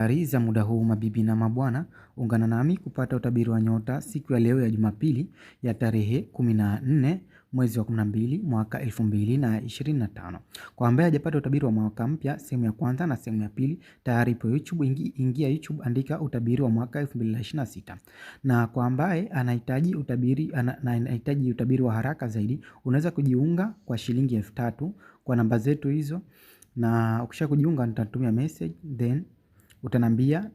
Habari za muda huu mabibi na mabwana, ungana nami kupata utabiri wa nyota siku ya leo ya Jumapili ya tarehe 14 mwezi wa 12 mwaka 2025. Kwa ambaye hajapata utabiri wa mwaka mpya sehemu ya kwanza na sehemu ya pili, tayari ipo YouTube, ingia YouTube, andika utabiri wa mwaka 2026. Na kwa ambaye anahitaji utabiri wa haraka zaidi, unaweza kujiunga kwa shilingi 3000 kwa namba zetu hizo, na ukisha kujiunga nitatumia message then utanambia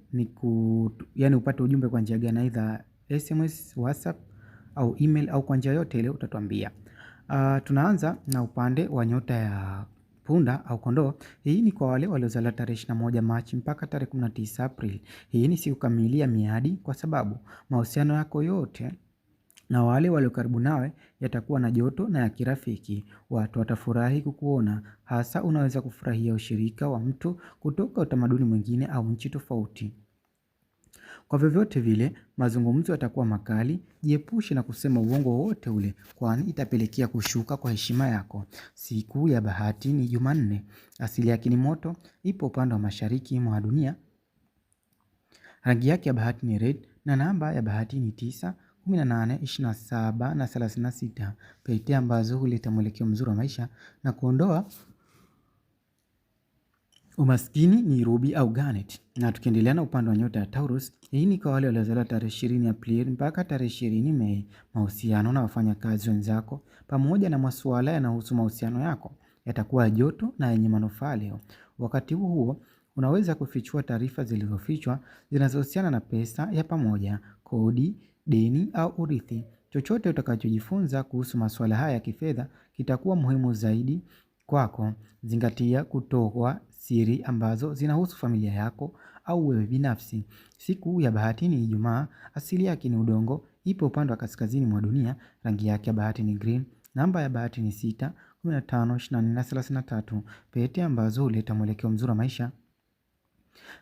upate ujumbe kwa njia gani, aidha SMS, WhatsApp au email au kwa njia yote ile utatuambia. Tunaanza na upande wa nyota ya punda au kondoo. Hii ni kwa wale waliozaliwa tarehe 21 Machi mpaka tarehe 19 April. Hii ni siku kamili ya miadi kwa sababu mahusiano yako yote na wale walio karibu nawe yatakuwa na joto na ya kirafiki. Watu watafurahi kukuona, hasa unaweza kufurahia ushirika wa mtu kutoka utamaduni mwingine au nchi tofauti. Kwa vyovyote vile, mazungumzo yatakuwa makali. Jiepushe na kusema uongo wote ule, kwani itapelekea kushuka kwa heshima yako. Siku ya bahati ni Jumanne. Asili yake ni moto, ipo upande wa mashariki mwa dunia. Rangi yake ya bahati ni red na namba ya bahati ni 9, 18, 27 na 36. Pete ambazo huleta mwelekeo mzuri wa maisha na kuondoa umaskini ni ruby au garnet. Na tukiendelea na upande wa nyota ya Taurus, hii ni kwa wale waliozaliwa tarehe 20 Aprili mpaka tarehe 20 Mei. Mahusiano na wafanyakazi wenzako pamoja na masuala yanayohusu mahusiano yako yatakuwa joto na yenye manufaa leo. Wakati huo unaweza kufichua taarifa zilizofichwa zinazohusiana na pesa ya pamoja, kodi, deni au urithi. Chochote utakachojifunza kuhusu masuala haya ya kifedha kitakuwa muhimu zaidi kwako. Zingatia kutoa siri ambazo zinahusu familia yako au wewe binafsi. Siku ya bahati ni Ijumaa. Asili yake ni udongo, ipo upande wa kaskazini mwa dunia. Rangi yake ya bahati ni green. Namba ya bahati ni 6, 15, 24 na 33. Pete ambazo huleta mwelekeo mzuri wa maisha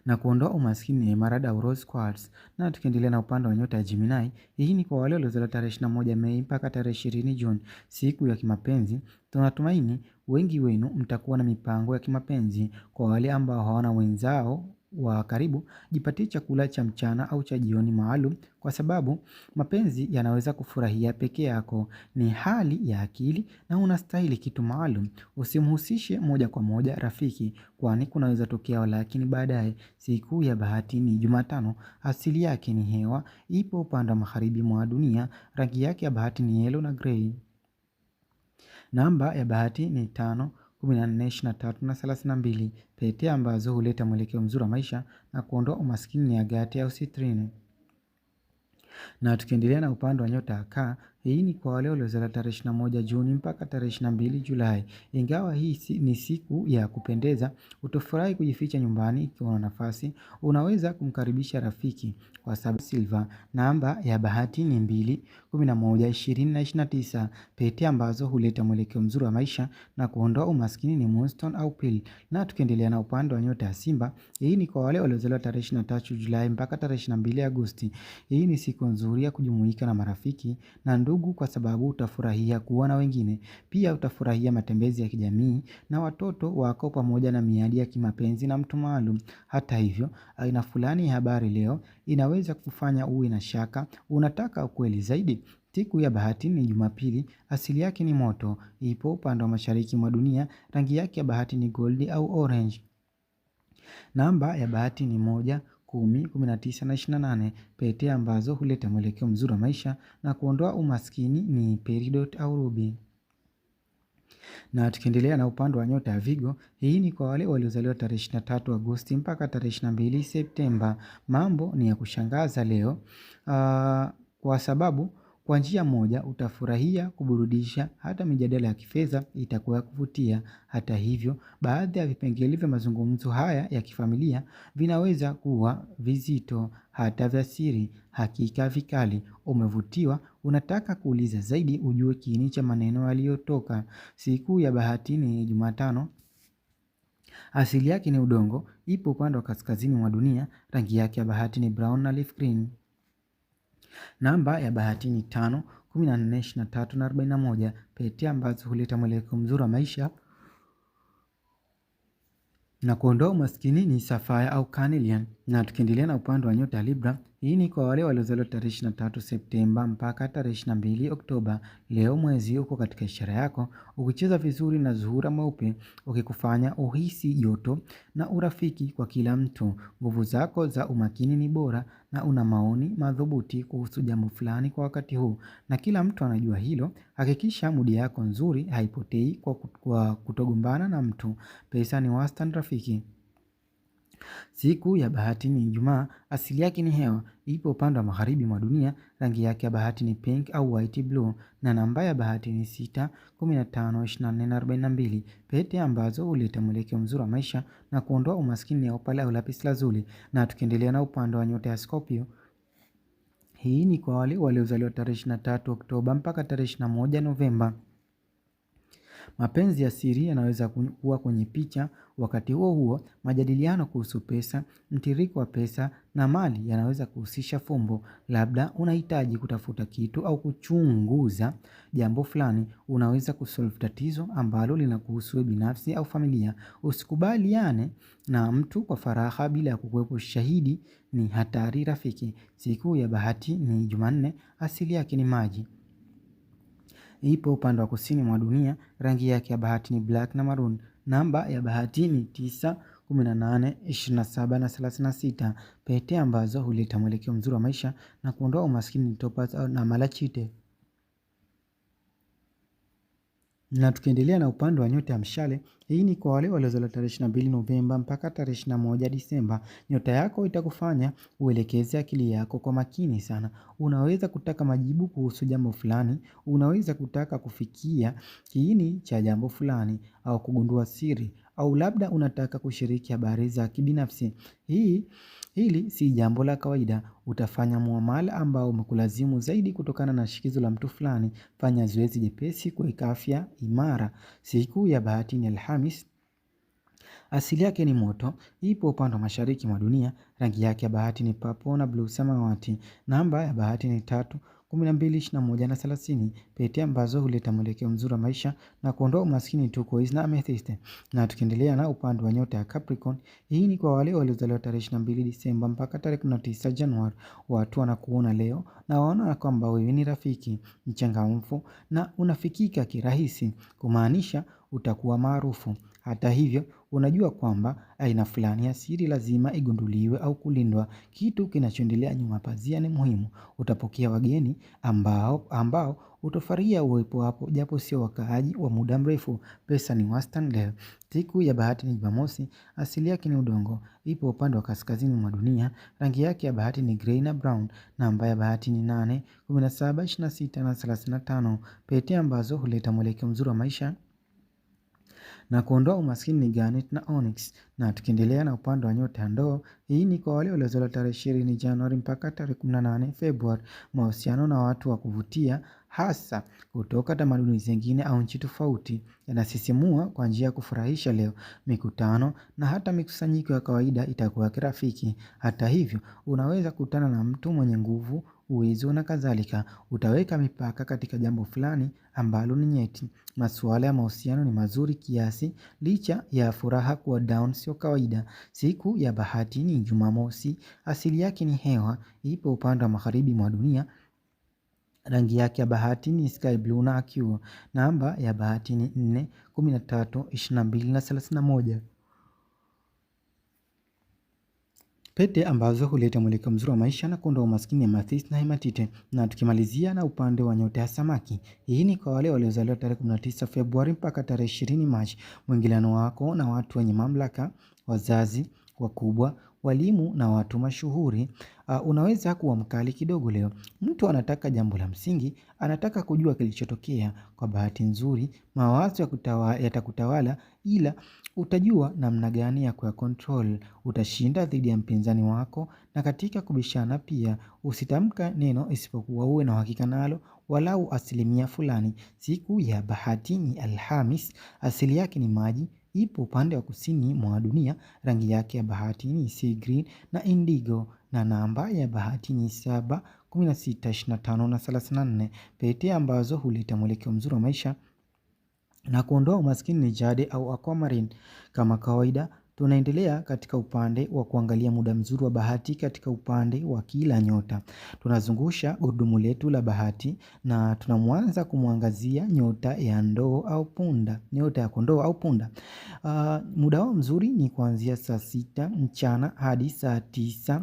na kuondoa umaskini ni emerald au rose quartz. Na tukiendelea na upande wa nyota ya Gemini, hii ni kwa wale waliozaliwa tarehe 21 Mei mpaka tarehe 20 Juni. Siku ya kimapenzi, tunatumaini wengi wenu mtakuwa na mipango ya kimapenzi. Kwa wale ambao hawana wenzao wa karibu, jipatie chakula cha mchana au cha jioni maalum, kwa sababu mapenzi yanaweza kufurahia peke yako. Ni hali ya akili na unastahili kitu maalum. Usimhusishe moja kwa moja rafiki, kwani kunaweza tokea lakini baadaye. Siku ya bahati ni Jumatano. Asili yake ni hewa, ipo upande wa magharibi mwa dunia. Rangi yake ya bahati ni yellow na grey. Namba ya bahati ni 5, 14, 23 na 32. Pete ambazo huleta mwelekeo mzuri wa maisha na kuondoa umaskini ni agate au citrine. Na tukiendelea na upande wa nyota ya Kaa, hii ni kwa wale waliozaliwa tarehe 21 Juni mpaka tarehe 22 Julai. Ingawa hii ni siku ya kupendeza, utafurahi kujificha nyumbani ikiwa una nafasi. Unaweza kumkaribisha rafiki kwa sababu silver. Namba ya bahati ni 2, 11, 20 na 29. Pete ambazo huleta mwelekeo mzuri wa maisha na kuondoa umaskini ni moonstone au pearl. Na tukiendelea na upande wa nyota ya Simba, hii ni kwa wale waliozaliwa tarehe 23 Julai mpaka tarehe 22 Agosti. Hii ni siku nzuri ya kujumuika na marafiki na ndugu kwa sababu utafurahia kuwa na wengine. Pia utafurahia matembezi ya kijamii na watoto wako pamoja na miadi ya kimapenzi na mtu maalum. Hata hivyo, aina fulani ya habari leo inaweza kufanya uwe na shaka. Unataka ukweli zaidi? Siku ya bahati ni Jumapili. Asili yake ni moto, ipo upande wa mashariki mwa dunia. Rangi yake ya bahati ni gold au orange. Namba ya bahati ni 1, 10, 19 na 28. Pete ambazo huleta mwelekeo mzuri wa maisha na kuondoa umaskini ni peridot au ruby. Na tukiendelea na upande wa nyota ya Vigo, hii ni kwa wale waliozaliwa tarehe 23 Agosti mpaka tarehe 22 Septemba. Mambo ni ya kushangaza leo kwa sababu kwa njia moja utafurahia kuburudisha, hata mijadala ya kifedha itakuwa kuvutia. Hata hivyo, baadhi ya vipengele vya mazungumzo haya ya kifamilia vinaweza kuwa vizito, hata vya siri. Hakika vikali. Umevutiwa, unataka kuuliza zaidi, ujue kiini cha maneno yaliyotoka. Siku ya bahati ni Jumatano. Asili yake ni udongo, ipo upande wa kaskazini mwa dunia. Rangi yake ya bahati ni brown na leaf green. Namba ya bahati ni 5, 14, 23 na 41. Pete ambazo huleta mwelekeo mzuri wa maisha na kuondoa umaskini ni sapphire au carnelian. Na tukiendelea na upande wa nyota ya Libra, hii ni kwa wale waliozaliwa tarehe 23 Septemba mpaka tarehe 22 Oktoba. Leo mwezi uko katika ishara yako, ukicheza vizuri na zuhura mweupe, ukikufanya uhisi joto na urafiki kwa kila mtu. Nguvu zako za umakini ni bora na una maoni madhubuti kuhusu jambo fulani kwa wakati huu, na kila mtu anajua hilo. Hakikisha mudi yako nzuri haipotei kwa kutogombana na mtu. Pesa ni wastani rafiki. Siku ya bahati ni Ijumaa, asili yake ni hewa, ipo upande wa magharibi mwa dunia, rangi yake ya bahati ni pink au white blue, na namba ya bahati ni 6, 15, 24 na 42. Pete ambazo huleta mwelekeo mzuri wa maisha na kuondoa umaskini ya opal au lapis lazuli. Na tukiendelea na upande wa nyota ya Scorpio, hii ni kwa wale waliozaliwa tarehe 23 Oktoba mpaka tarehe 21 Novemba. Mapenzi ya siri yanaweza kuwa kwenye picha. Wakati huo huo, majadiliano kuhusu pesa, mtiririko wa pesa na mali yanaweza kuhusisha fumbo. Labda unahitaji kutafuta kitu au kuchunguza jambo fulani. Unaweza kusolve tatizo ambalo linakuhusu wewe binafsi au familia. Usikubaliane na mtu kwa faragha bila ya kuwepo shahidi, ni hatari rafiki. Siku ya bahati ni Jumanne, asili yake ni maji. Ipo upande wa kusini mwa dunia, rangi yake ya bahati ni black na maroon. Namba ya bahati ni 9, 18, 27 na 36. Pete ambazo huleta mwelekeo mzuri wa maisha na kuondoa umaskini ni topaz na malachite. Na tukiendelea na upande wa nyota ya mshale, hii ni kwa wale waliozaliwa tarehe 22 Novemba mpaka tarehe 21 Disemba. Nyota yako itakufanya uelekeze akili yako kwa makini sana. Unaweza kutaka majibu kuhusu jambo fulani, unaweza kutaka kufikia kiini cha jambo fulani au kugundua siri, au labda unataka kushiriki habari za kibinafsi. Hili si jambo la kawaida. Utafanya muamala ambao umekulazimu zaidi kutokana na shikizo la mtu fulani. Fanya zoezi jepesi kuweka afya imara. Siku ya bahati ni Alhamis, asili yake ni moto, ipo upande wa mashariki mwa dunia, rangi yake ya bahati ni purple na blue samawati. Namba ya bahati ni 3, 12, 21 na 30. Pete ambazo huleta mwelekeo mzuri wa maisha na kuondoa umaskini turquoise na amethyst. Na tukiendelea na upande wa nyota ya Capricorn, hii ni kwa wale waliozaliwa tarehe 22 Disemba mpaka tarehe 19 Januari. Watu wanakuona leo na waona kwamba wewe ni rafiki, mchangamfu na unafikika kirahisi, kumaanisha utakuwa maarufu. Hata hivyo, unajua kwamba aina fulani ya siri lazima igunduliwe au kulindwa. Kitu kinachoendelea nyuma pazia ni muhimu. Utapokea wageni ambao utafurahia uwepo wapo, japo sio wakaaji wa muda mrefu. Pesa ni wastani leo. Siku ya bahati ni Jumamosi, asili yake ni udongo, ipo upande wa kaskazini mwa dunia, rangi yake ya bahati ni grey na brown. Namba ya bahati ni 8, 17, 26 na 35. Pete ambazo huleta mwelekeo mzuri wa maisha na kuondoa umaskini ni garnet na onyx. Na tukiendelea na upande wa nyota ya ndoo, hii ni kwa wale waliozaliwa tarehe 20 Januari mpaka tarehe 18 Februari. Mahusiano na watu wa kuvutia, hasa kutoka tamaduni zingine au nchi tofauti, yanasisimua kwa njia ya kufurahisha leo. Mikutano na hata mikusanyiko ya kawaida itakuwa kirafiki. Hata hivyo, unaweza kukutana na mtu mwenye nguvu, uwezo na kadhalika. Utaweka mipaka katika jambo fulani ambalo ni nyeti. Masuala ya mahusiano ni mazuri kiasi, licha ya furaha kuwa down sio kawaida. Siku ya bahati ni Jumamosi, asili yake ni hewa, ipo upande wa magharibi mwa dunia, rangi yake ya bahati ni sky blue na aqua. Namba ya bahati ni 4, 13, 22 na 31. Pete ambazo huleta mwelekeo mzuri wa maisha na kuondoa umaskini ya amethyst na hematite. Na tukimalizia na upande wa nyota ya samaki, hii ni kwa wale waliozaliwa tarehe 19 Februari mpaka tarehe 20 Machi. Mwingiliano wako na watu wenye mamlaka, wazazi wakubwa, walimu na watu mashuhuri unaweza kuwa mkali kidogo leo. Mtu anataka jambo la msingi, anataka kujua kilichotokea. Kwa bahati nzuri, mawazo yatakutawala, ila utajua namna gani ya control. Utashinda dhidi ya mpinzani wako, na katika kubishana pia usitamka neno isipokuwa uwe na uhakika nalo walau asilimia fulani. Siku ya bahati ni Alhamis, asili yake ni maji, ipo upande wa kusini mwa dunia, rangi yake ya bahati ni sea green na indigo, na namba ya bahati ni 7, 16, 25 na 34. Pete ambazo huleta mwelekeo mzuri wa maisha na kuondoa umaskini ni jade au aquamarine. Kama kawaida, Tunaendelea katika upande wa kuangalia muda mzuri wa bahati katika upande wa kila nyota. Tunazungusha gurudumu letu la bahati na tunamwanza kumwangazia nyota ya ndoo au punda, nyota ya kondoo au punda. Muda wao mzuri ni kuanzia saa 6 mchana hadi saa 9,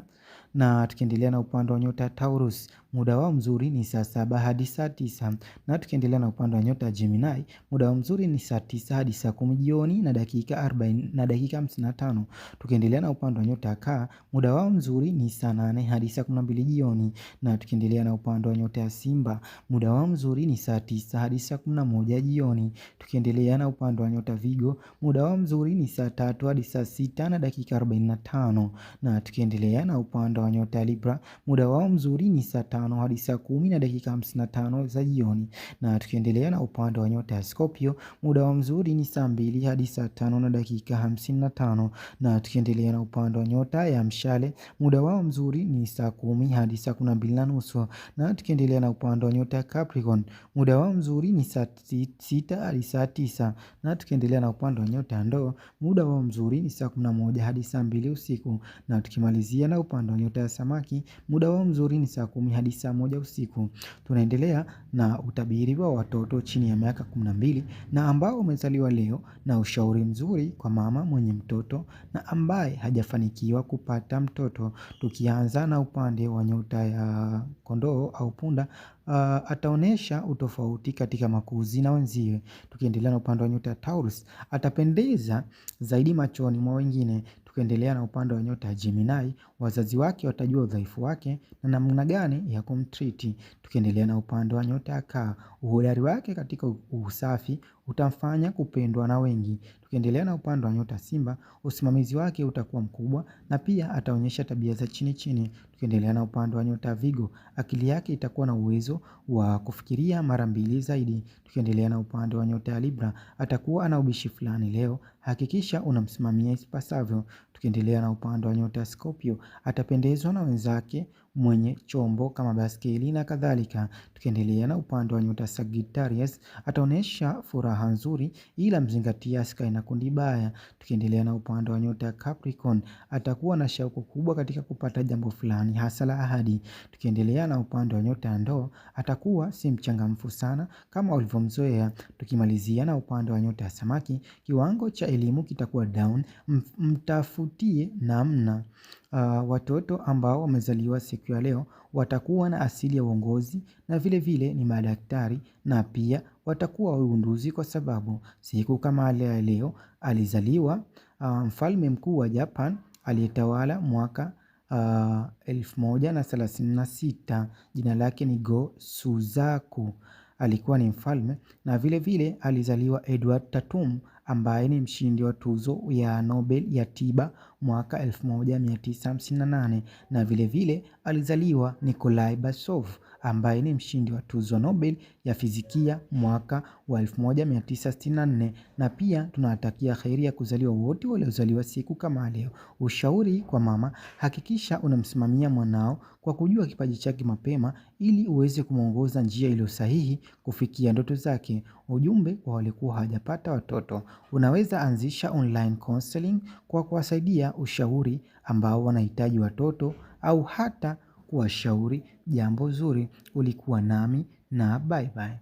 na tukiendelea na upande wa nyota ya Taurus, muda wao mzuri ni saa 7 hadi saa 9, na tukiendelea na upande wa nyota ya Gemini, muda wao mzuri ni saa 9 hadi saa 10 jioni na dakika 40 na dakika 55. Tukiendelea na upande wa nyota ya Kaa, muda wao mzuri ni saa 8 hadi saa 12 jioni, na tukiendelea na upande wa nyota ya Simba, muda wao mzuri ni saa 9 hadi saa 11 jioni. Tukiendelea na upande wa nyota Vigo, muda wao mzuri ni saa 3 hadi saa 6 na dakika 45, na tukiendelea na upande wa nyota Libra, muda wao mzuri ni saa 5 hadi saa 10 na dakika 55 za jioni, na tukiendelea na upande wa nyota ya Scorpio, muda wao mzuri ni saa 2 hadi saa 5 na dakika 55, na tukiendelea na upande wa nyota ya Mshale, muda wao mzuri ni saa 10 hadi saa 12 na nusu, na tukiendelea na upande wa nyota ya Capricorn, muda wao mzuri ni saa 6 hadi saa 9, na tukiendelea na upande wa nyota ya Ndoo, muda wao mzuri ni saa 11 hadi saa 2 usiku, na tukimalizia na upande wa nyota ya Samaki, muda wao mzuri ni saa 10 hadi saa 1 usiku. Tunaendelea na utabiri wa watoto chini ya miaka 12 na ambao wamezaliwa leo, na ushauri mzuri kwa mama mwenye mtoto na ambaye hajafanikiwa kupata mtoto. Tukianza na upande wa nyota ya Kondoo au Punda, ataonesha utofauti katika makuzi na wenziwe. Tukiendelea na upande wa nyota ya Taurus, atapendeza zaidi machoni mwa wengine. Tukiendelea na upande wa nyota ya Gemini, wazazi wake watajua udhaifu wake na namna gani ya kumtriti. Tukiendelea na upande wa nyota ya Kaa, uhodari wake katika usafi utamfanya kupendwa na wengi. Tukiendelea na upande wa nyota Simba, usimamizi wake utakuwa mkubwa na pia ataonyesha tabia za chini chini. Tukiendelea na upande wa nyota Vigo, akili yake itakuwa na uwezo wa kufikiria mara mbili zaidi. Tukiendelea na upande wa nyota ya Libra, atakuwa ana ubishi fulani leo, hakikisha unamsimamia ipasavyo. Tukiendelea na upande wa nyota Scorpio, atapendezwa na wenzake mwenye chombo kama baskeli na kadhalika. Tukiendelea na upande wa nyota Sagittarius, ataonesha furaha nzuri ila mzingatia asikae na kundi baya. Tukiendelea na upande wa nyota Capricorn, atakuwa na shauku kubwa katika kupata jambo fulani hasa la ahadi. Tukiendelea na upande wa nyota ya Ndoo, atakuwa si mchangamfu sana kama ulivyomzoea. Tukimalizia na upande wa nyota ya Samaki, kiwango cha elimu kitakuwa down, mtafutie namna. Watoto ambao wamezaliwa siku ya leo watakuwa na asili ya uongozi na vile vile ni madaktari, na pia watakuwa wagunduzi kwa sababu siku kama leo alizaliwa mfalme mkuu wa Japan aliyetawala mwaka 1136. Jina lake ni Go Suzaku. Alikuwa ni mfalme, na vile vile alizaliwa Edward Tatum ambaye ni mshindi wa tuzo ya Nobel ya tiba mwaka 1958, na vile vile alizaliwa Nikolai Basov ambaye ni mshindi wa tuzo Nobel ya fizikia mwaka wa 1964, na pia tunawatakia kheri ya kuzaliwa wote waliozaliwa siku kama leo. Ushauri kwa mama, hakikisha unamsimamia mwanao kwa kujua kipaji chake mapema ili uweze kumuongoza njia iliyo sahihi kufikia ndoto zake. Ujumbe kwa walikuwa hajapata watoto, unaweza anzisha online counseling kwa kuwasaidia ushauri ambao wanahitaji watoto au hata kuwashauri jambo zuri. Ulikuwa nami na bye bye.